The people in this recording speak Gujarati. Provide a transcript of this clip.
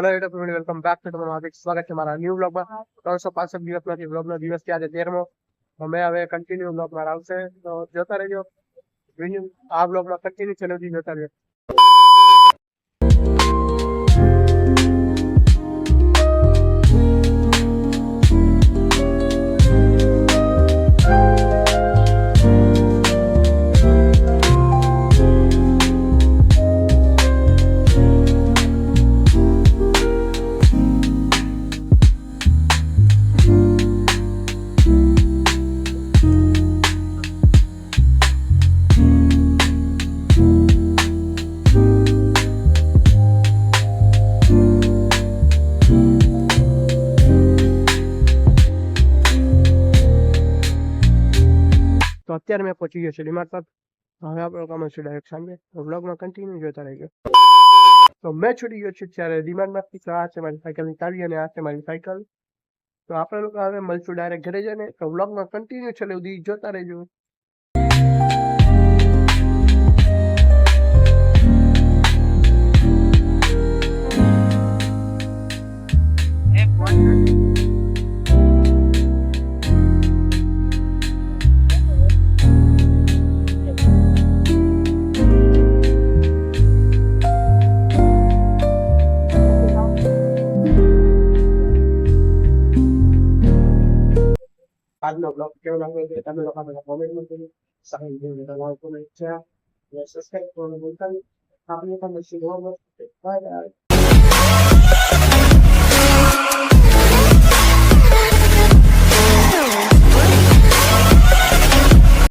Hello YouTube family, welcome back to તમારું હાર્દિક સ્વાગત છે મારા ન્યૂ વ્લોગમાં 365 દિવસમાંથી વ્લોગનો દિવસ છે આજે 13મો. અમે હવે કન્ટિન્યુ વ્લોગ માં આવશે તો જોતા રહેજો. આ વ્લોગમાં કન્ટિન્યુ છેલ્લે સુધી જોતા રહેજો. તો અત્યારે મેં પહોંચી ગયો છે ડીમાર્ટ પર. હવે આપણો કામ છે ડાયરેક્ટ સાંજે વ્લોગમાં કન્ટિન્યુ જોતા રહેજો. તો મેં છૂટી ગયો છું ત્યારે ડીમાર્ટમાંથી. તો આ છે મારી સાયકલની ચાવી અને આ છે મારી સાયકલ. તો આપણે લોકો હવે મળશું ડાયરેક્ટ ઘરે જઈને. તો વ્લોગમાં કન્ટિન્યુ છેલ્લે સુધી જોતા રહેજો. આજનો બ્લોગ કેવો લાગ્યો છે તમે લોકો મને કોમેન્ટમાં કરી સારી વિડિયો લાઈક કરો, શેર અને સબસ્ક્રાઇબ કરવાનું ભૂલતા નહીં. આપણે પણ મળીશું નવા બ્લોગ સાથે. Bye bye.